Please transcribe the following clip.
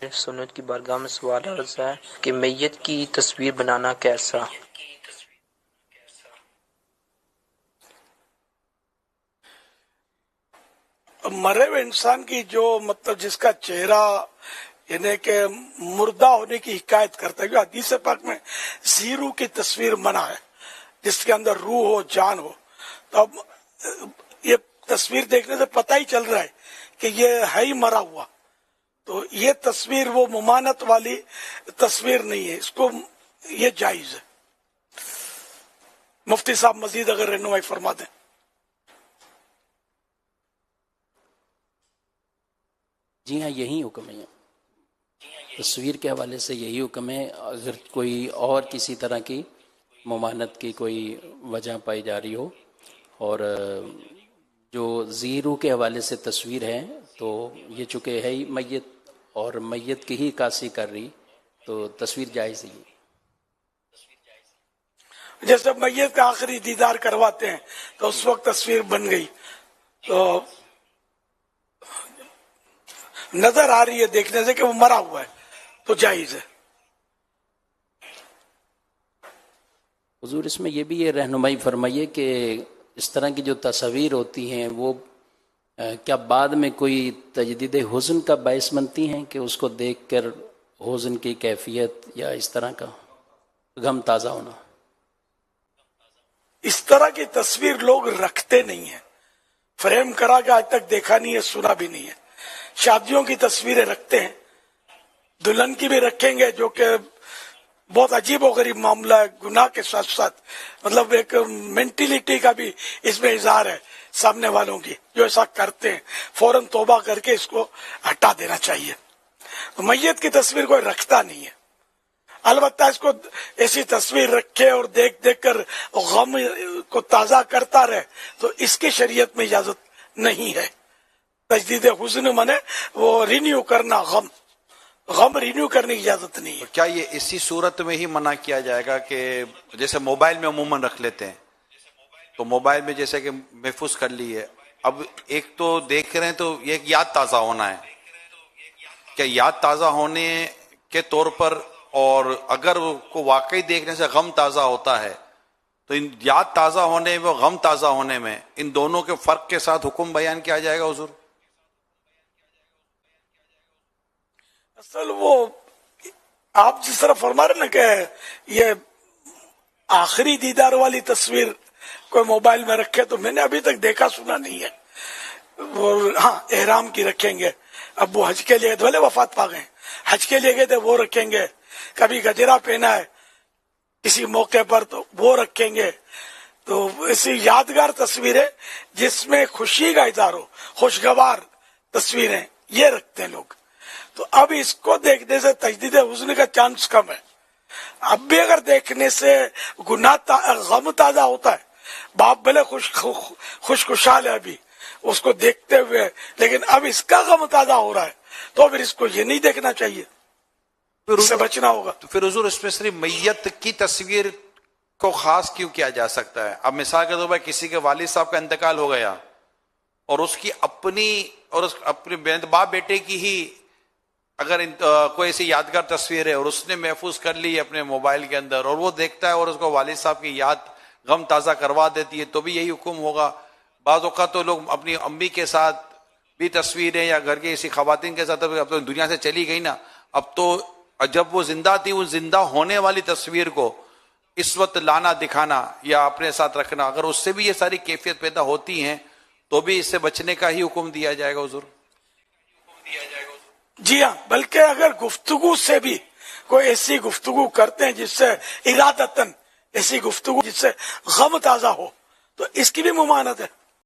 سنت کی بارگاہ میں سوال عرض ہے کہ میت کی تصویر بنانا کیسا؟ مرے ہوئے انسان کی جو جس کا چہرہ یعنی کہ مردہ ہونے کی حکایت کرتا ہے، حدیث پاک میں زیرو کی تصویر منع ہے، جس کے اندر روح ہو، جان ہو. تو اب یہ تصویر دیکھنے سے پتہ ہی چل رہا ہے کہ یہ ہے ہی مرا ہوا. تو یہ تصویر وہ ممانت والی تصویر نہیں ہے، اس کو یہ جائز ہے. مفتی صاحب مزید اگر رہنمائی فرما دیں. جی ہاں، یہی حکم ہے. تصویر کے حوالے سے یہی حکم ہے. اگر کوئی اور کسی طرح کی ممانت کی کوئی وجہ پائی جا رہی ہو، اور جو زیرو کے حوالے سے تصویر ہے تو یہ چونکہ ہے ہی میت اور میت کی ہی عکاسی کر رہی، تو تصویر جائز ہی ہے. جیسے میت کا آخری دیدار کرواتے ہیں تو اس وقت تصویر بن گئی تو نظر آ رہی ہے دیکھنے سے کہ وہ مرا ہوا ہے تو جائز ہے. حضور اس میں یہ بھی یہ رہنمائی فرمائیے کہ اس طرح کی جو تصاویر ہوتی ہیں وہ کیا بعد میں کوئی تجدید حزن کا باعث بنتی ہیں کہ اس کو دیکھ کر حزن کی کیفیت یا اس طرح کا غم تازہ ہونا؟ اس طرح کی تصویر لوگ رکھتے نہیں ہیں، فریم کرا کے آج تک دیکھا نہیں ہے، سنا بھی نہیں ہے. شادیوں کی تصویریں رکھتے ہیں، دلہن کی بھی رکھیں گے، جو کہ بہت عجیب و غریب معاملہ ہے. گناہ کے ساتھ ساتھ ایک مینٹلٹی کا بھی اس میں اظہار ہے سامنے والوں کی جو ایسا کرتے ہیں. فوراً توبہ کر کے اس کو ہٹا دینا چاہیے. تو میت کی تصویر کوئی رکھتا نہیں ہے. البتہ اس کو ایسی تصویر رکھے اور دیکھ دیکھ کر غم کو تازہ کرتا رہے تو اس کی شریعت میں اجازت نہیں ہے. تجدید حزن منے وہ رینیو کرنا، غم رینیو کرنے کی اجازت نہیں ہے. کیا یہ اسی صورت میں ہی منع کیا جائے گا کہ جیسے موبائل میں عموماً رکھ لیتے ہیں، تو موبائل میں جیسے کہ محفوظ کر لی ہے، اب ایک تو دیکھ رہے ہیں تو یہ ایک یاد تازہ ہونا ہے، کیا یاد تازہ ہونے کے طور پر، اور اگر کو واقعی دیکھنے سے غم تازہ ہوتا ہے تو ان یاد تازہ ہونے میں غم تازہ ہونے میں ان دونوں کے فرق کے ساتھ حکم بیان کیا جائے گا حضور؟ اصل وہ آپ جس طرح فرما رہے نا کہ یہ آخری دیدار والی تصویر کوئی موبائل میں رکھے، تو میں نے ابھی تک دیکھا سنا نہیں ہے. ہاں، احرام کی رکھیں گے، اب وہ حج کے لیے بھلے وفات پا گئے، حج کے لیے گئے تھے وہ رکھیں گے. کبھی گجرا پہنا ہے کسی موقع پر تو وہ رکھیں گے. تو ایسی یادگار تصویریں جس میں خوشی کا اظہار ہو، خوشگوار تصویریں یہ رکھتے ہیں لوگ. تو اب اس کو دیکھنے سے تجدید حزن کا چانس کم ہے. اب بھی اگر دیکھنے سے غم تازہ ہوتا ہے، باپ بھلے خوشحال ہے ابھی اس کو دیکھتے ہوئے، لیکن اب اس کا غم تازہ ہو رہا ہے تو پھر اس کو یہ نہیں دیکھنا چاہیے، اس سے بچنا ہوگا. تو پھر حضور اس میں صرف میت کی تصویر کو خاص کیوں کیا جا سکتا ہے؟ اب مثال کے طور پر کسی کے والد صاحب کا انتقال ہو گیا اور اس کی اپنے باپ بیٹے کی ہی اگر کوئی ایسی یادگار تصویر ہے اور اس نے محفوظ کر لی اپنے موبائل کے اندر اور وہ دیکھتا ہے اور اس کو والد صاحب کی یاد غم تازہ کروا دیتی ہے، تو بھی یہی حکم ہوگا. بعض اوقات تو لوگ اپنی امی کے ساتھ بھی تصویریں یا گھر کی ایسی خواتین کے ساتھ، اب تو دنیا سے چلی گئی نا، اب تو جب وہ زندہ تھی وہ زندہ ہونے والی تصویر کو اس وقت لانا دکھانا یا اپنے ساتھ رکھنا، اگر اس سے بھی یہ ساری کیفیت پیدا ہوتی ہیں تو بھی اس سے بچنے کا ہی حکم دیا جائے گا حضور؟ جی ہاں، بلکہ اگر گفتگو سے بھی کوئی ایسی گفتگو کرتے ہیں جس سے ارادتاً ایسی گفتگو جس سے غم تازہ ہو تو اس کی بھی ممانت ہے.